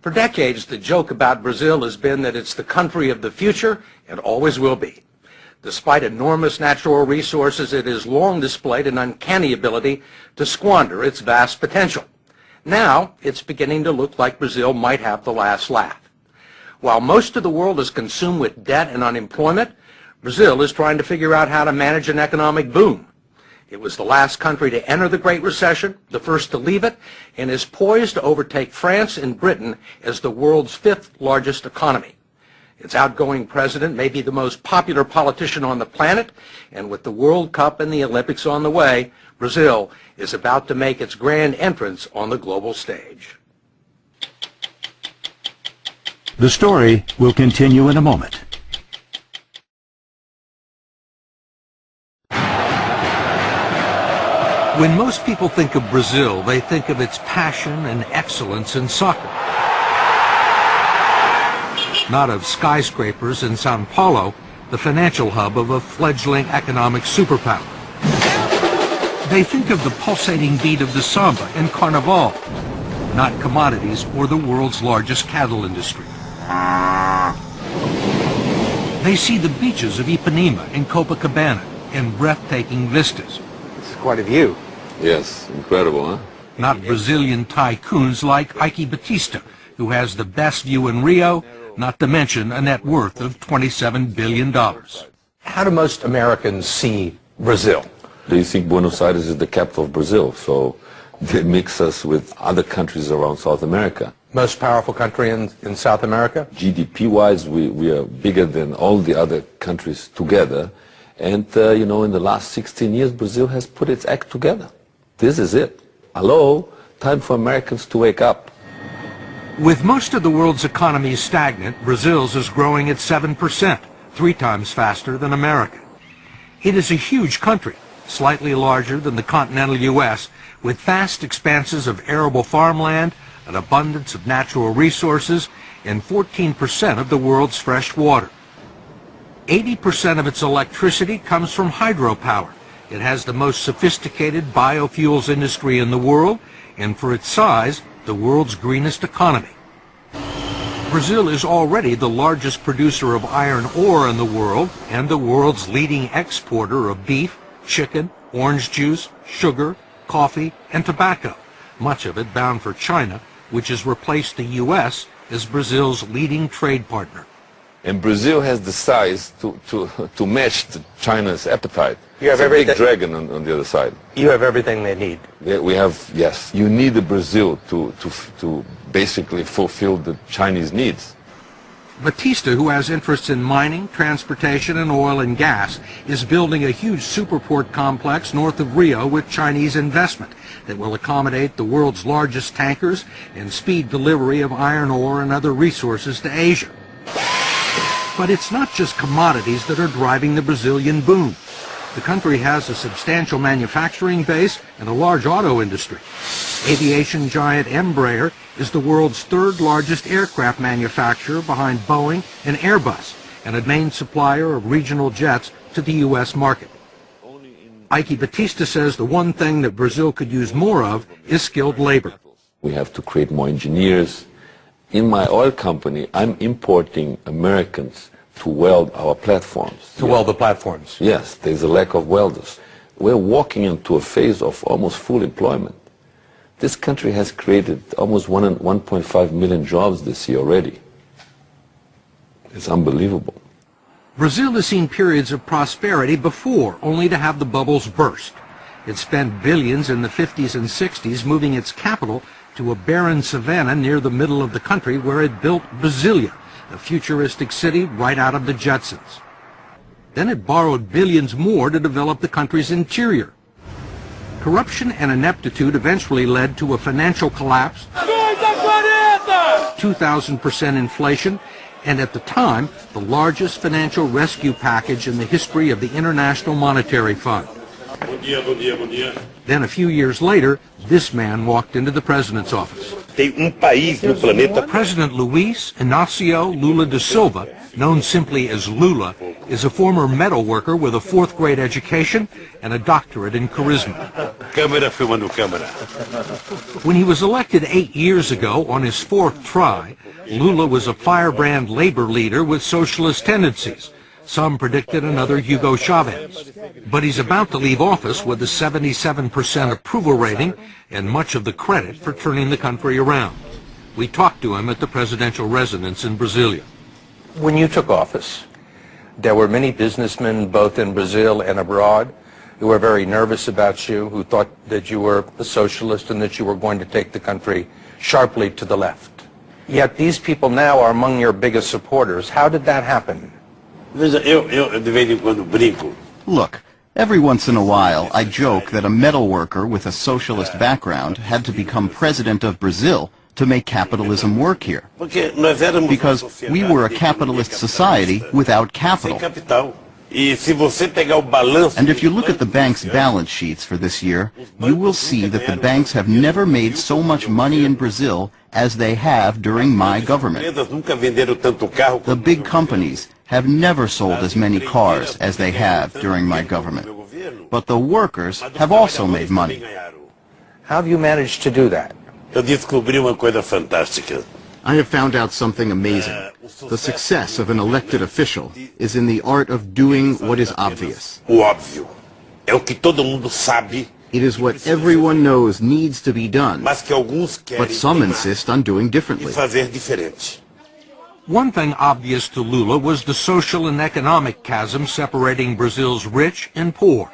For decades, the joke about Brazil has been that it's the country of the future and always will be. Despite enormous natural resources, it has long displayed an uncanny ability to squander its vast potential. Now, it's beginning to look like Brazil might have the last laugh. While most of the world is consumed with debt and unemployment, Brazil is trying to figure out how to manage an economic boom. It was the last country to enter the Great Recession, the first to leave it, and is poised to overtake France and Britain as the world's fifth largest economy. Its outgoing president may be the most popular politician on the planet, and with the World Cup and the Olympics on the way, Brazil is about to make its grand entrance on the global stage. The story will continue in a moment. When most people think of Brazil, they think of its passion and excellence in soccer. Not of skyscrapers in Sao Paulo, the financial hub of a fledgling economic superpower. They think of the pulsating beat of the samba and carnival, not commodities or the world's largest cattle industry. They see the beaches of Ipanema and Copacabana and breathtaking vistas. It's quite a view. Yes, incredible, huh? Not Brazilian tycoons like Ike Batista, who has the best view in Rio, not to mention a net worth of $27 billion. How do most Americans see Brazil? They think Buenos Aires is the capital of Brazil, so they mix us with other countries around South America. Most powerful country in South America? GDP-wise, we are bigger than all the other countries together. And, you know, in the last 16 years, Brazil has put its act together. This is it. Hello, time for Americans to wake up. With most of the world's economy stagnant, Brazil's is growing at 7%, 3 times faster than America. It is a huge country, slightly larger than the continental U.S., with vast expanses of arable farmland, an abundance of natural resources, and 14% of the world's fresh water. 80% of its electricity comes from hydropower. It has the most sophisticated biofuels industry in the world, and for its size, the world's greenest economy. Brazil is already the largest producer of iron ore in the world and the world's leading exporter of beef, chicken, orange juice, sugar, coffee, and tobacco, much of it bound for China, which has replaced the U.S. as Brazil's leading trade partner. And Brazil has the size to match China's appetite. You have it's a big everything. dragon on the other side. You have everything they need. We have, yes. You need the Brazil to basically fulfill the Chinese needs. Batista, who has interests in mining, transportation, and oil and gas, is building a huge superport complex north of Rio with Chinese investment that will accommodate the world's largest tankers and speed delivery of iron ore and other resources to Asia. But it's not just commodities that are driving the Brazilian boom. The country has a substantial manufacturing base and a large auto industry. Aviation giant Embraer is the world's third largest aircraft manufacturer behind Boeing and Airbus, and a main supplier of regional jets to the U.S. market. Ike Batista says the one thing that Brazil could use more of is skilled labor. We have to create more engineers. In my oil company, I'm importing Americans to weld our platforms. To weld the platforms? Yes, there's a lack of welders. We're walking into a phase of almost full employment. This country has created almost 1.5 million jobs this year already. It's unbelievable. Brazil has seen periods of prosperity before, only to have the bubbles burst. It spent billions in the 50s and 60s moving its capital to a barren savanna near the middle of the country where it built Brasilia, a futuristic city right out of the Jetsons. Then it borrowed billions more to develop the country's interior. Corruption and ineptitude eventually led to a financial collapse, 2,000% inflation, and at the time, the largest financial rescue package in the history of the International Monetary Fund. Then a few years later, this man walked into the president's office. President Luiz Inácio Lula da Silva, known simply as Lula, is a former metal worker with a 4th grade education and a doctorate in charisma. When he was elected 8 years ago on his 4th try, Lula was a firebrand labor leader with socialist tendencies. Some predicted another Hugo Chavez. But he's about to leave office with a 77% approval rating and much of the credit for turning the country around. We talked to him at the presidential residence in Brasilia. When you took office, there were many businessmen both in Brazil and abroad who were very nervous about you, who thought that you were a socialist and that you were going to take the country sharply to the left. Yet these people now are among your biggest supporters. How did that happen? Look, every once in a while I joke that a metal worker with a socialist background had to become president of Brazil to make capitalism work here. Because we were a capitalist society without capital. And if you look at the bank's balance sheets for this year, you will see that the banks have never made so much money in Brazil as they have during my government. The big companies have never sold as many cars as they have during my government. But the workers have also made money. How have you managed to do that? I have found out something amazing. The success of an elected official is in the art of doing what is obvious. It is what everyone knows needs to be done, but some insist on doing differently. One thing obvious to Lula was the social and economic chasm separating Brazil's rich and poor.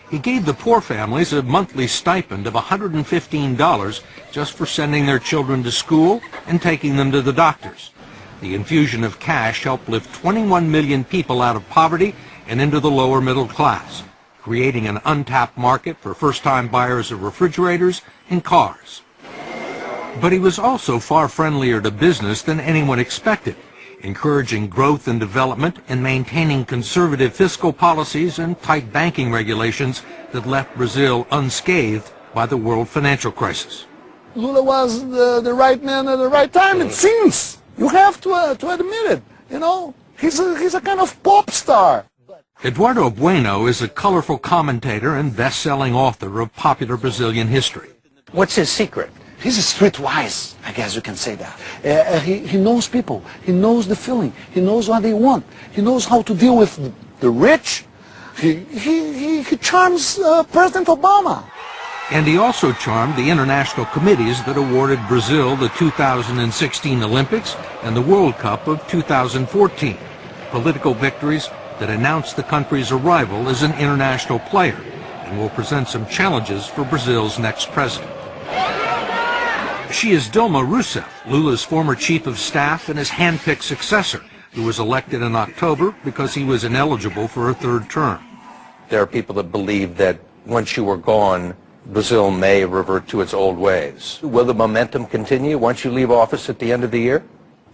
He gave the poor families a monthly stipend of $115 just for sending their children to school and taking them to the doctors. The infusion of cash helped lift 21 million people out of poverty and into the lower middle class, creating an untapped market for first-time buyers of refrigerators and cars. But he was also far friendlier to business than anyone expected, encouraging growth and development and maintaining conservative fiscal policies and tight banking regulations that left Brazil unscathed by the world financial crisis. Lula was the right man at the right time, it seems. You have to admit it. You know, he's a kind of pop star. Eduardo Bueno is a colorful commentator and best-selling author of popular Brazilian history. What's his secret? He's streetwise, I guess you can say that. He knows people. He knows the feeling. He knows what they want. He knows how to deal with the rich. He charms President Obama. And he also charmed the international committees that awarded Brazil the 2016 Olympics and the World Cup of 2014, political victories that announced the country's arrival as an international player and will present some challenges for Brazil's next president. She is Dilma Rousseff, Lula's former chief of staff and his hand-picked successor, who was elected in October because he was ineligible for a third term. There are people that believe that once you were gone, Brazil may revert to its old ways. Will the momentum continue once you leave office at the end of the year?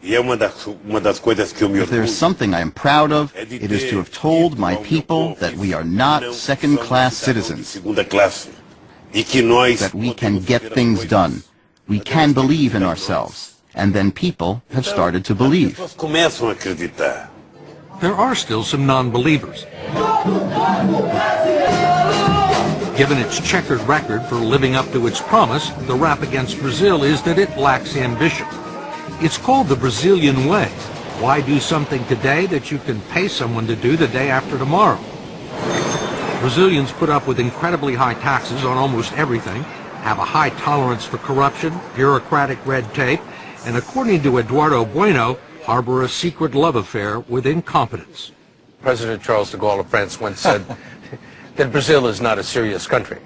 If there's something I am proud of, it is to have told my people that we are not second-class citizens, that we can get things done. We can believe in ourselves, and then people have started to believe. There are still some non-believers. Given its checkered record for living up to its promise, the rap against Brazil is that it lacks ambition. It's called the Brazilian way. Why do something today that you can pay someone to do the day after tomorrow? Brazilians put up with incredibly high taxes on almost everything, have a high tolerance for corruption, bureaucratic red tape, and according to Eduardo Bueno, harbor a secret love affair with incompetence. President Charles de Gaulle of France once said that Brazil is not a serious country.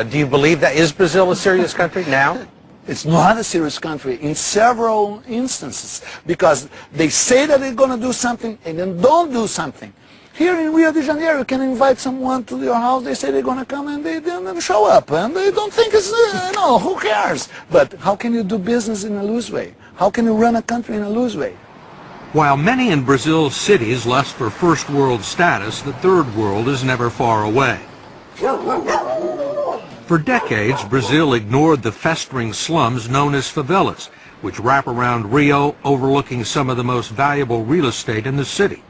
Do you believe that? Is Brazil a serious country now? It's not a serious country in several instances because they say that they're going to do something and then don't do something. Here in Rio de Janeiro, you can invite someone to your house, they say they're going to come and they don't show up and they don't think it's, no, who cares? But how can you do business in a loose way? How can you run a country in a loose way? While many in Brazil's cities lust for first world status, the third world is never far away. For decades, Brazil ignored the festering slums known as favelas, which wrap around Rio, overlooking some of the most valuable real estate in the city.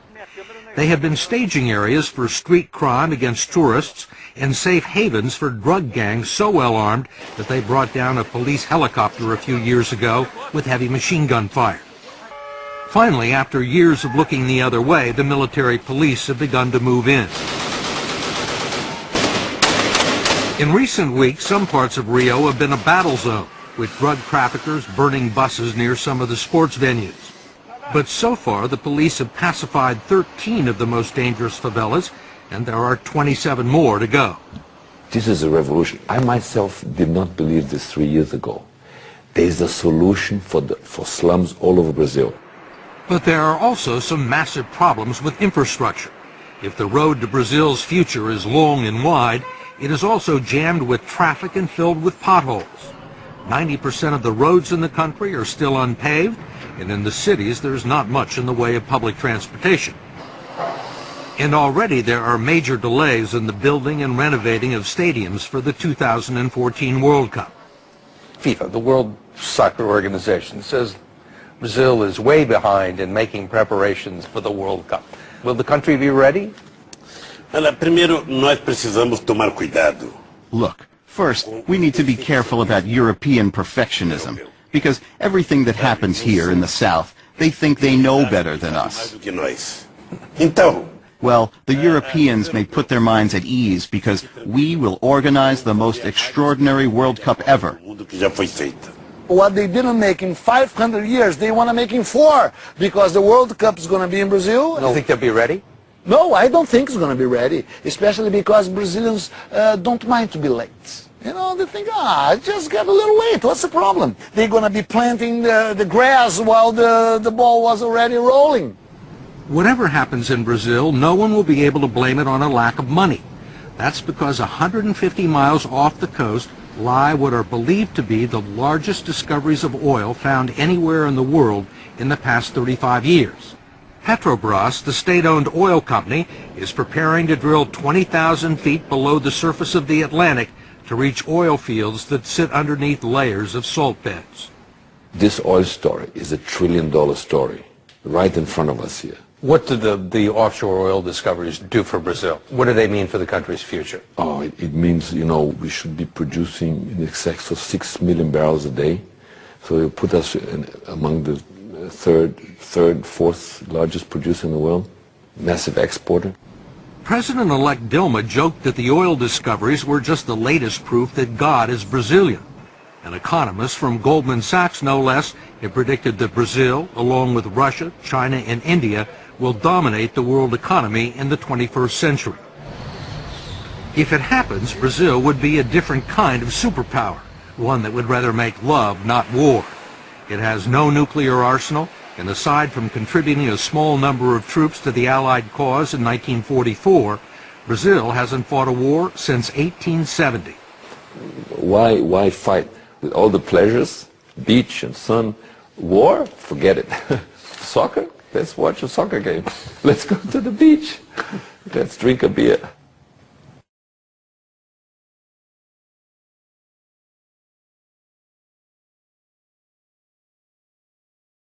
They have been staging areas for street crime against tourists and safe havens for drug gangs so well armed that they brought down a police helicopter a few years ago with heavy machine gun fire. Finally, after years of looking the other way, the military police have begun to move in. In recent weeks, some parts of Rio have been a battle zone, with drug traffickers burning buses near some of the sports venues. But so far, the police have pacified 13 of the most dangerous favelas, and there are 27 more to go. This is a revolution. I myself did not believe this 3 years ago. There is a solution for slums all over Brazil. But there are also some massive problems with infrastructure. If the road to Brazil's future is long and wide, it is also jammed with traffic and filled with potholes. 90% of the roads in the country are still unpaved, and in the cities there's not much in the way of public transportation. And already there are major delays in the building and renovating of stadiums for the 2014 World Cup. FIFA, the World Soccer Organization, says Brazil is way behind in making preparations for the World Cup. Will the country be ready? Primeiro, nós precisamos tomar cuidado. Look, first, we need to be careful about European perfectionism, because everything that happens here in the South, they think they know better than us. Well, the Europeans may put their minds at ease because we will organize the most extraordinary World Cup ever. What they didn't make in 500 years, they want to make in 4, because the World Cup is going to be in Brazil. Do you think they'll be ready? No, I don't think it's going to be ready, especially because Brazilians don't mind to be late. You know, they think, just get a little late, what's the problem? They're going to be planting the grass while the ball was already rolling. Whatever happens in Brazil, no one will be able to blame it on a lack of money. That's because 150 miles off the coast lie what are believed to be the largest discoveries of oil found anywhere in the world in the past 35 years. Petrobras, the state-owned oil company, is preparing to drill 20,000 feet below the surface of the Atlantic to reach oil fields that sit underneath layers of salt beds. This oil story is $1 trillion story right in front of us here. What do the offshore oil discoveries do for Brazil? What do they mean for the country's future? Oh, it means, you know, we should be producing in excess of 6 million barrels a day. So it put us among the third, fourth largest producer in the world, massive exporter. President-elect Dilma joked that the oil discoveries were just the latest proof that God is Brazilian. An economist from Goldman Sachs, no less, had predicted that Brazil, along with Russia, China, and India, will dominate the world economy in the 21st century. If it happens, Brazil would be a different kind of superpower, one that would rather make love, not war. It has no nuclear arsenal, and aside from contributing a small number of troops to the Allied cause in 1944, Brazil hasn't fought a war since 1870. Why fight? With all the pleasures, beach and sun, war, forget it. Soccer? Let's watch a soccer game. Let's go to the beach. Let's drink a beer.